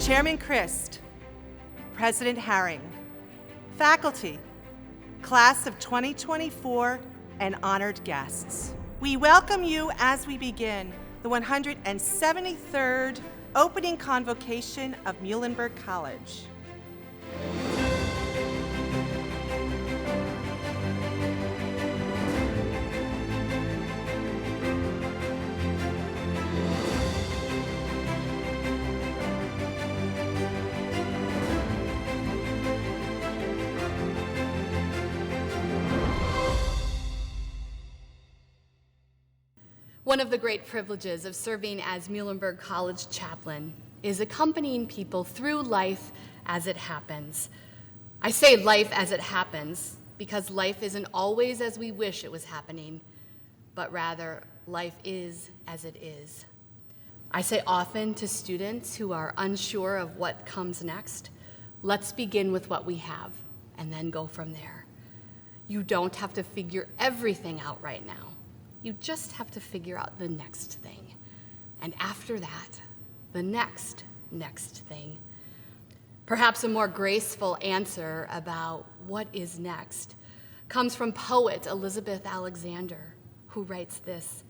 Chairman Christ, President Haring, faculty, class of 2024, and honored guests. We welcome you as we begin the 173rd opening convocation of Muhlenberg College. One of the great privileges of serving as Muhlenberg College chaplain is accompanying people through life as it happens. I say life as it happens because life isn't always as we wish it was happening, but rather life is as it is. I say often to students who are unsure of what comes next, let's begin with what we have and then go from there. You don't have to figure everything out right now. You just have to figure out the next thing. And after that, the next thing. Perhaps a more graceful answer about what is next comes from poet Elizabeth Alexander, who writes this: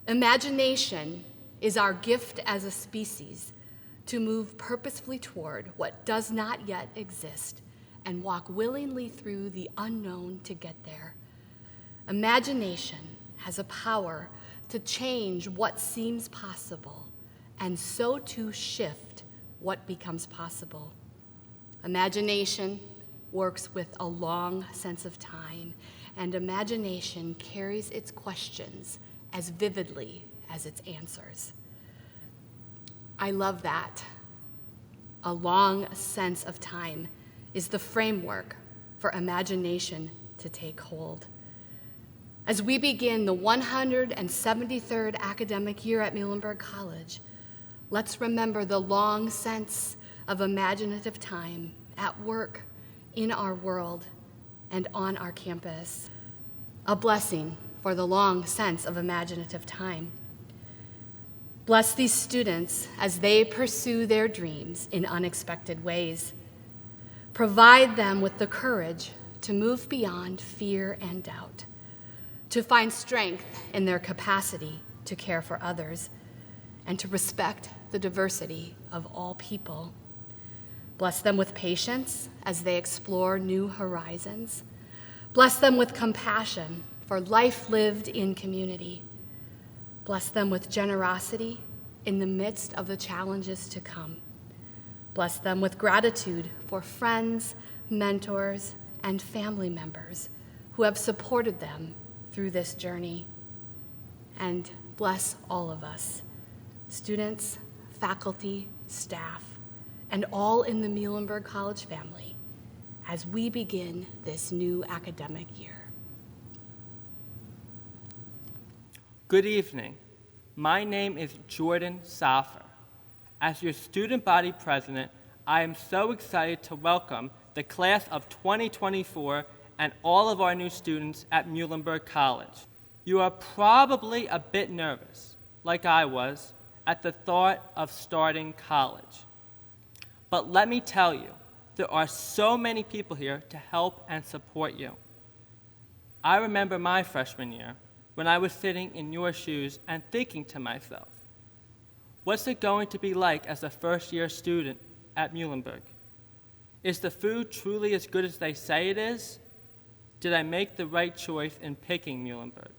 "Imagination is our gift as a species to move purposefully toward what does not yet exist and walk willingly through the unknown to get there. Imagination has a power to change what seems possible and so to shift what becomes possible. Imagination works with a long sense of time, and imagination carries its questions as vividly as its answers." I love that. A long sense of time is the framework for imagination to take hold. As we begin the 173rd academic year at Muhlenberg College, let's remember the long sense of imaginative time at work, in our world, and on our campus. A blessing for the long sense of imaginative time. Bless these students as they pursue their dreams in unexpected ways. Provide them with the courage to move beyond fear and doubt, to find strength in their capacity to care for others, and to respect the diversity of all people. Bless them with patience as they explore new horizons. Bless them with compassion for life lived in community. Bless them with generosity in the midst of the challenges to come. Bless them with gratitude for friends, mentors, and family members who have supported them through this journey. And bless all of us, students, faculty, staff, and all in the Muhlenberg College family as we begin this new academic year. Good evening. My name is Jordan Saffer. As your student body president, I am so excited to welcome the class of 2024 and all of our new students at Muhlenberg College. You are probably a bit nervous, like I was, at the thought of starting college. But let me tell you, there are so many people here to help and support you. I remember my freshman year when I was sitting in your shoes and thinking to myself, what's it going to be like as a first-year student at Muhlenberg? Is the food truly as good as they say it is? Did I make the right choice in picking Muhlenberg?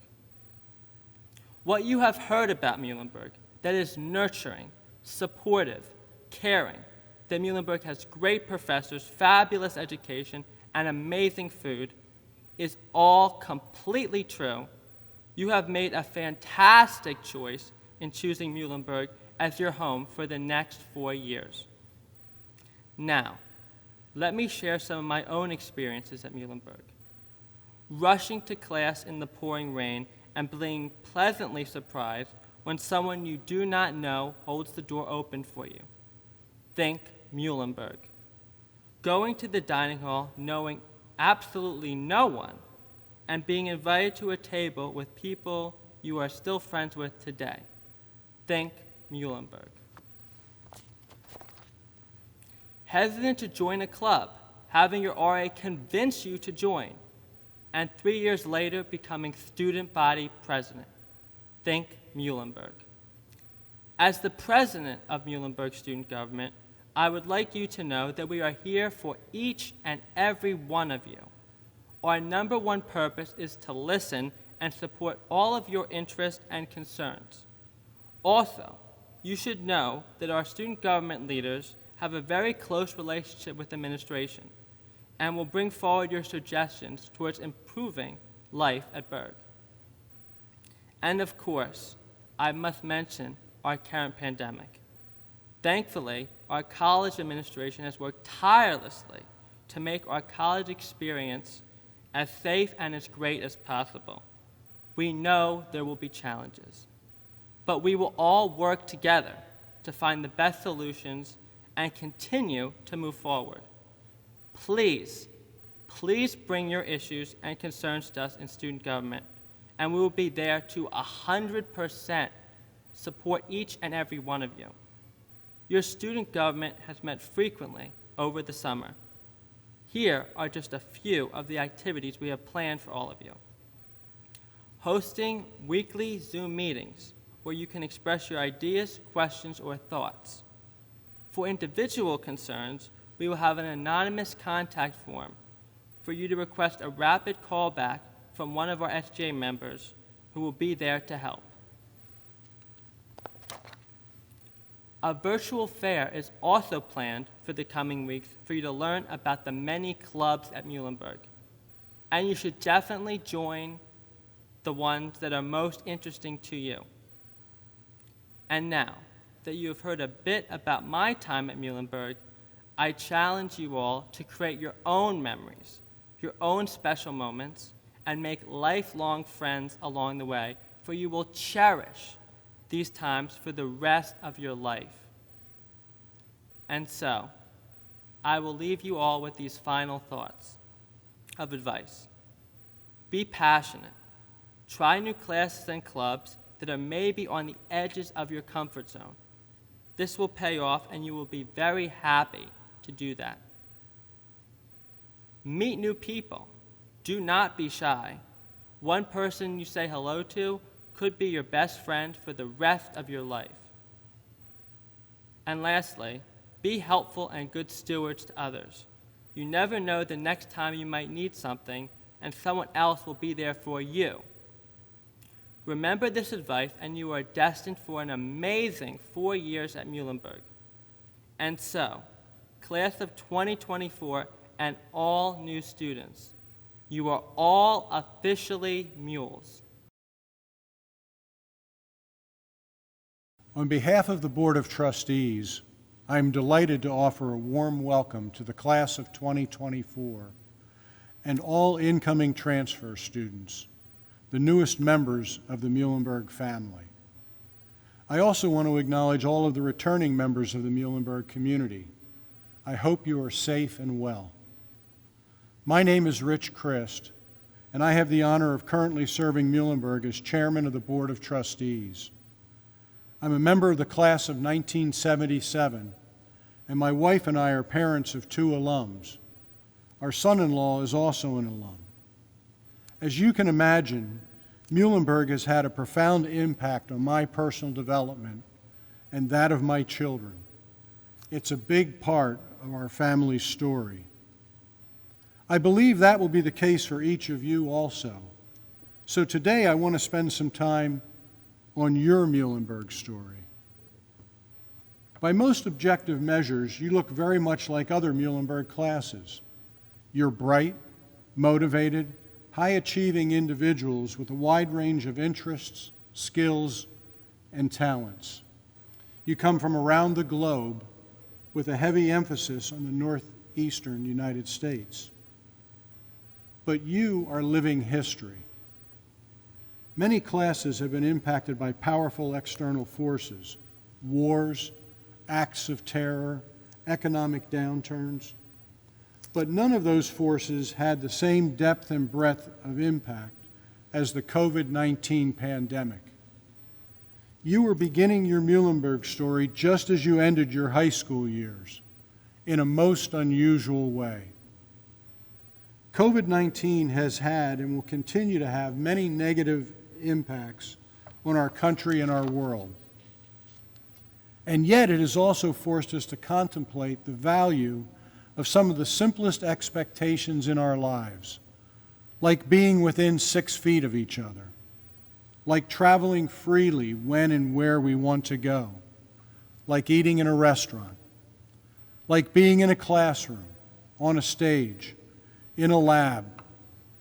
What you have heard about Muhlenberg, that is nurturing, supportive, caring, that Muhlenberg has great professors, fabulous education, and amazing food, is all completely true. You have made a fantastic choice in choosing Muhlenberg as your home for the next 4 years. Now, let me share some of my own experiences at Muhlenberg. Rushing to class in the pouring rain and being pleasantly surprised when someone you do not know holds the door open for you. Think Muhlenberg. Going to the dining hall knowing absolutely no one and being invited to a table with people you are still friends with today. Think Muhlenberg. hesitant to join a club, having your RA convince you to join, and 3 years later becoming student body president. Think Muhlenberg. As the president of Muhlenberg Student Government, I would like you to know that we are here for each and every one of you. Our number one purpose is to listen and support all of your interests and concerns. Also, you should know that our student government leaders have a very close relationship with administration and will bring forward your suggestions towards improving life at Berg. And of course, I must mention our current pandemic. Thankfully, our college administration has worked tirelessly to make our college experience as safe and as great as possible. We know there will be challenges, but we will all work together to find the best solutions and continue to move forward. Please bring your issues and concerns to us in student government, and we will be there to 100% support each and every one of you. Your student government has met frequently over the summer. Here are just a few of the activities we have planned for all of you. Hosting weekly Zoom meetings where you can express your ideas, questions, or thoughts. For individual concerns, we will have an anonymous contact form for you to request a rapid callback from one of our SJ members who will be there to help. A virtual fair is also planned for the coming weeks for you to learn about the many clubs at Muhlenberg. And you should definitely join the ones that are most interesting to you. And now that you have heard a bit about my time at Muhlenberg, I challenge you all to create your own memories, your own special moments, and make lifelong friends along the way, for you will cherish these times for the rest of your life. And so, I will leave you all with these final thoughts of advice. Be passionate. Try new classes and clubs that are maybe on the edges of your comfort zone. This will pay off, and you will be very happy to do that. Meet new people. Do not be shy. One person you say hello to could be your best friend for the rest of your life. And lastly, be helpful and good stewards to others. You never know the next time you might need something, and someone else will be there for you. Remember this advice, and you are destined for an amazing 4 years at Muhlenberg. And so, class of 2024 and all new students, you are all officially mules. On behalf of the Board of Trustees, I am delighted to offer a warm welcome to the class of 2024 and all incoming transfer students, the newest members of the Muhlenberg family. I also want to acknowledge all of the returning members of the Muhlenberg community. I hope you are safe and well. My name is Rich Christ, and I have the honor of currently serving Muhlenberg as chairman of the Board of Trustees. I'm a member of the class of 1977, and my wife and I are parents of 2 alums. Our son-in-law is also an alum. As you can imagine, Muhlenberg has had a profound impact on my personal development and that of my children. It's a big part of our family's story. I believe that will be the case for each of you also. So today I want to spend some time on your Muhlenberg story. By most objective measures, you look very much like other Muhlenberg classes. You're bright, motivated, high-achieving individuals with a wide range of interests, skills, and talents. You come from around the globe with a heavy emphasis on the northeastern United States. But you are living history. Many classes have been impacted by powerful external forces, wars, acts of terror, economic downturns. But none of those forces had the same depth and breadth of impact as the COVID-19 pandemic. You were beginning your Muhlenberg story just as you ended your high school years. in a most unusual way. COVID-19 has had and will continue to have many negative impacts on our country and our world. And yet it has also forced us to contemplate the value of some of the simplest expectations in our lives, like being within 6 feet of each other, like traveling freely when and where we want to go, like eating in a restaurant, like being in a classroom, on a stage, in a lab,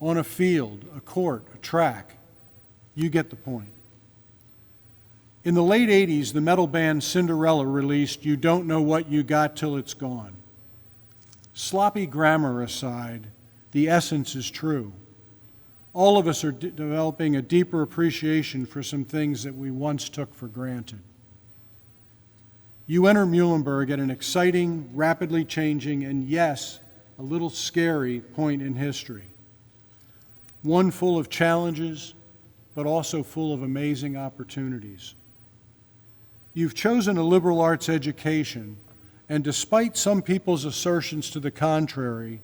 on a field, a court, a track. You get the point. In the late 80s, the metal band Cinderella released You Don't Know What You Got Till It's Gone. Sloppy grammar aside, the essence is true. All of us are developing a deeper appreciation for some things that we once took for granted. You enter Muhlenberg at an exciting, rapidly changing, and yes, a little scary point in history. One full of challenges, but also full of amazing opportunities. You've chosen a liberal arts education, and despite some people's assertions to the contrary,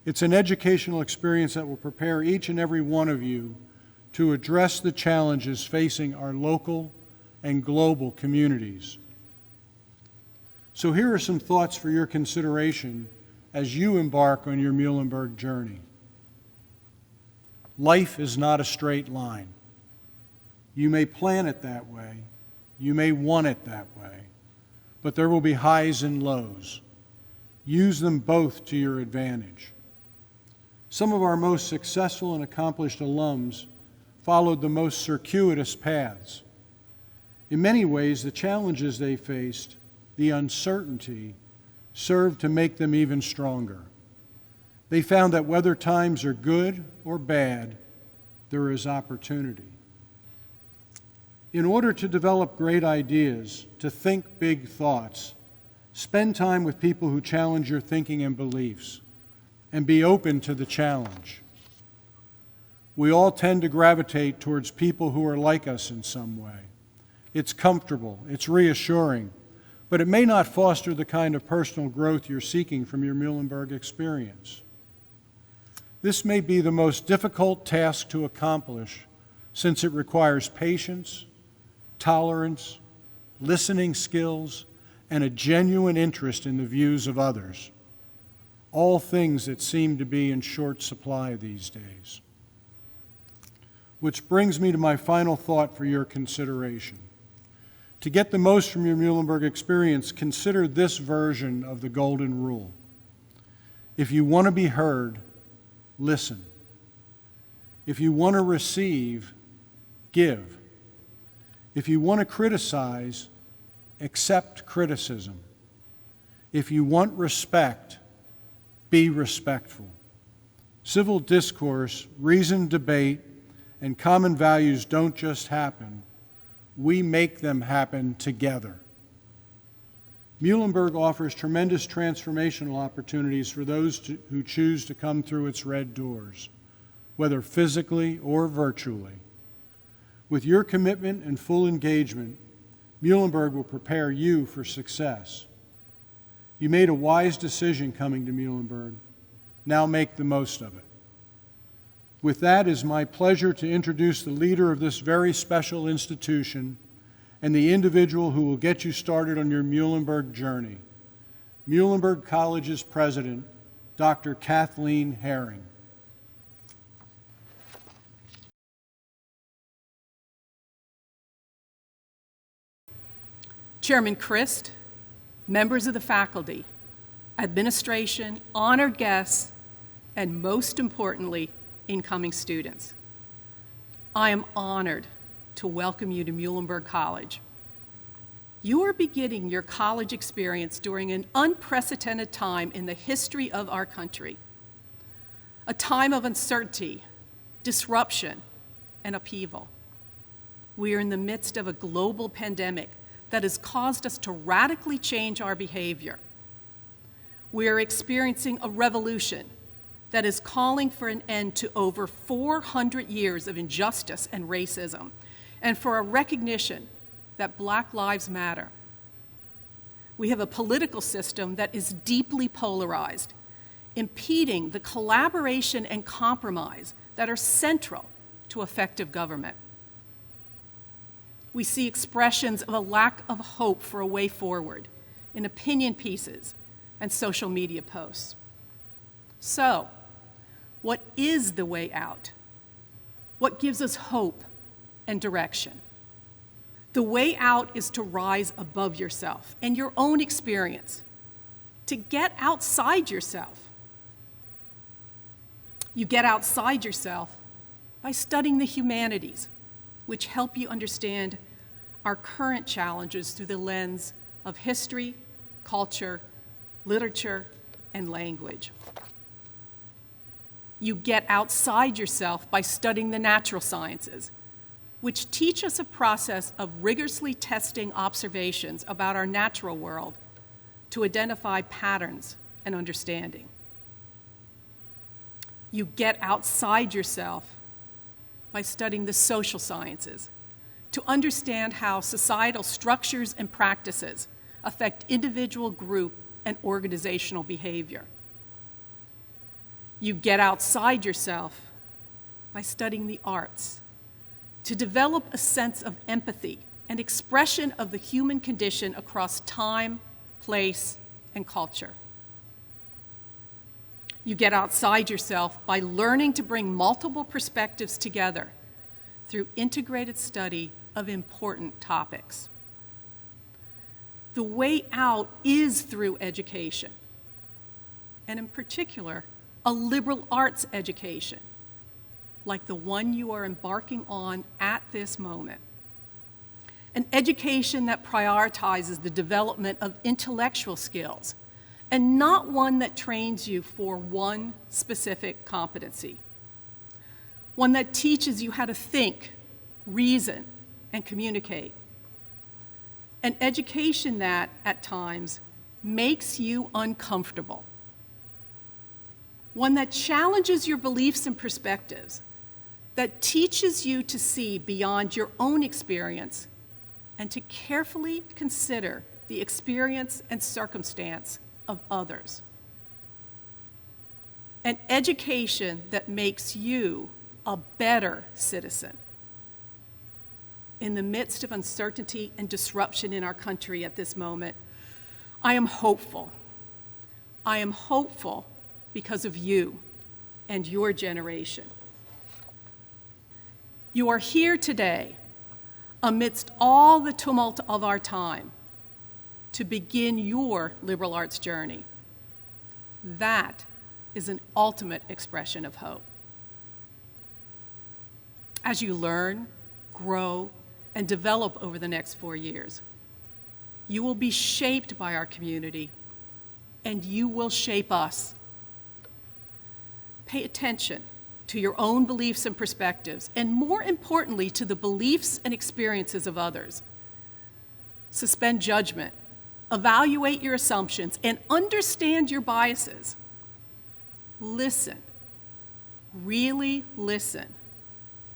it's an educational experience that will prepare each and every one of you to address the challenges facing our local and global communities. So here are some thoughts for your consideration as you embark on your Muhlenberg journey. Life is not a straight line. You may plan it that way, you may want it that way, but there will be highs and lows. Use them both to your advantage. Some of our most successful and accomplished alums followed the most circuitous paths. In many ways, the challenges they faced, the uncertainty, served to make them even stronger. They found that whether times are good or bad, there is opportunity. In order to develop great ideas, to think big thoughts, spend time with people who challenge your thinking and beliefs, and be open to the challenge. We all tend to gravitate towards people who are like us in some way. It's comfortable, it's reassuring, but it may not foster the kind of personal growth you're seeking from your Muhlenberg experience. This may be the most difficult task to accomplish since it requires patience, tolerance, listening skills, and a genuine interest in the views of others, all things that seem to be in short supply these days. Which brings me to my final thought for your consideration. To get the most from your Muhlenberg experience, consider this version of the golden rule. If you want to be heard, listen. If you want to receive, give. If you want to criticize, accept criticism. If you want respect, be respectful. Civil discourse, reasoned debate, and common values don't just happen. We make them happen together. Muhlenberg offers tremendous transformational opportunities for those who choose to come through its red doors, whether physically or virtually. With your commitment and full engagement, Muhlenberg will prepare you for success. You made a wise decision coming to Muhlenberg. Now make the most of it. With that, it is my pleasure to introduce the leader of this very special institution and the individual who will get you started on your Muhlenberg journey, Muhlenberg College's president, Dr. Kathleen Herring. Chairman Christ, members of the faculty, administration, honored guests, and most importantly, incoming students. I am honored to welcome you to Muhlenberg College. You are beginning your college experience during an unprecedented time in the history of our country, a time of uncertainty, disruption, and upheaval. We are in the midst of a global pandemic that has caused us to radically change our behavior. We are experiencing a revolution that is calling for an end to over 400 years of injustice and racism, and for a recognition that Black lives matter. We have a political system that is deeply polarized, impeding the collaboration and compromise that are central to effective government. We see expressions of a lack of hope for a way forward in opinion pieces and social media posts. So, what is the way out? What gives us hope and direction? The way out is to rise above yourself and your own experience, to get outside yourself. You get outside yourself by studying the humanities, which help you understand our current challenges through the lens of history, culture, literature, and language. You get outside yourself by studying the natural sciences, which teach us a process of rigorously testing observations about our natural world to identify patterns and understanding. You get outside yourself by studying the social sciences to understand how societal structures and practices affect individual, group, and organizational behavior. You get outside yourself by studying the arts to develop a sense of empathy and expression of the human condition across time, place, and culture. You get outside yourself by learning to bring multiple perspectives together through integrated study of important topics. The way out is through education, and in particular, a liberal arts education, like the one you are embarking on at this moment. An education that prioritizes the development of intellectual skills, and not one that trains you for one specific competency. One that teaches you how to think, reason, and communicate. An education that, at times, makes you uncomfortable. One that challenges your beliefs and perspectives, that teaches you to see beyond your own experience and to carefully consider the experience and circumstance of others. An education that makes you a better citizen. In the midst of uncertainty and disruption in our country at this moment, I am hopeful. I am hopeful because of you and your generation. You are here today amidst all the tumult of our time to begin your liberal arts journey. That is an ultimate expression of hope. As you learn, grow, and develop over the next 4 years, you will be shaped by our community, and you will shape us. Pay attention to your own beliefs and perspectives, and more importantly, to the beliefs and experiences of others. Suspend judgment, evaluate your assumptions, and understand your biases. Listen, really listen,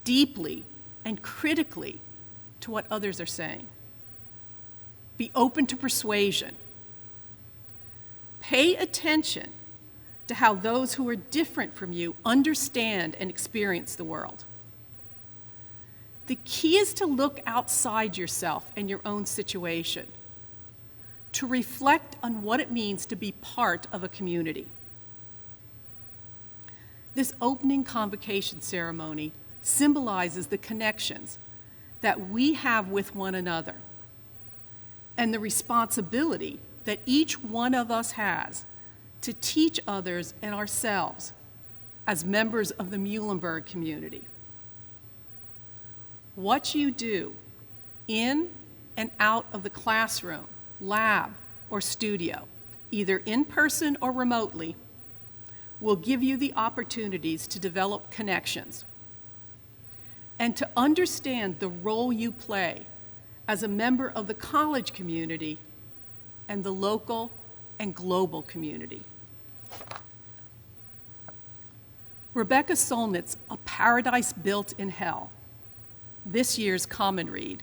deeply and critically to what others are saying. Be open to persuasion. Pay attention to how those who are different from you understand and experience the world. The key is to look outside yourself and your own situation, to reflect on what it means to be part of a community. This opening convocation ceremony symbolizes the connections that we have with one another and the responsibility that each one of us has to teach others and ourselves as members of the Muhlenberg community. What you do in and out of the classroom, lab, or studio, either in person or remotely, will give you the opportunities to develop connections and to understand the role you play as a member of the college community and the local and global community. Rebecca Solnit's A Paradise Built in Hell, this year's common read,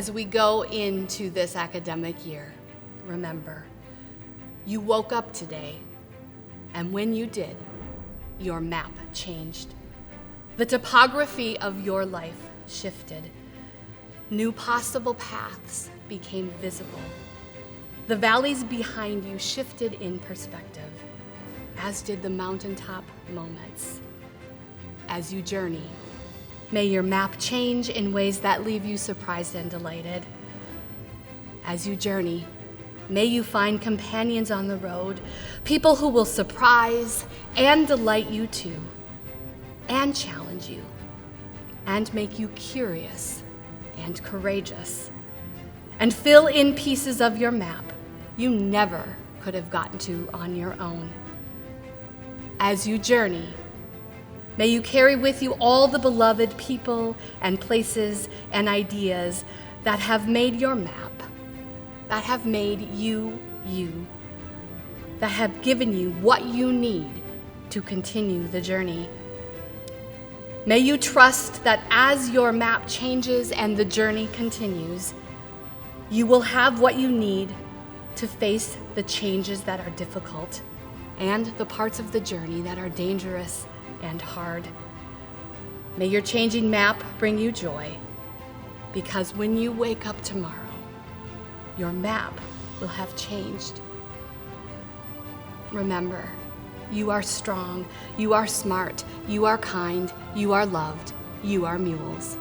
As we go into this academic year, remember, you woke up today, and when you did, your map changed. The topography of your life shifted. New possible paths became visible. The valleys behind you shifted in perspective, as did the mountaintop moments. As you journey, may your map change in ways that leave you surprised and delighted. As you journey, may you find companions on the road, people who will surprise and delight you too, and challenge you, and make you curious and courageous, and fill in pieces of your map you never could have gotten to on your own. As you journey, may you carry with you all the beloved people and places and ideas that have made your map, that have made you, you, that have given you what you need to continue the journey. May you trust that as your map changes and the journey continues, you will have what you need to face the changes that are difficult and the parts of the journey that are dangerous and hard. May your changing map bring you joy, because when you wake up tomorrow, your map will have changed. Remember, you are strong, you are smart, you are kind, you are loved, you are mules.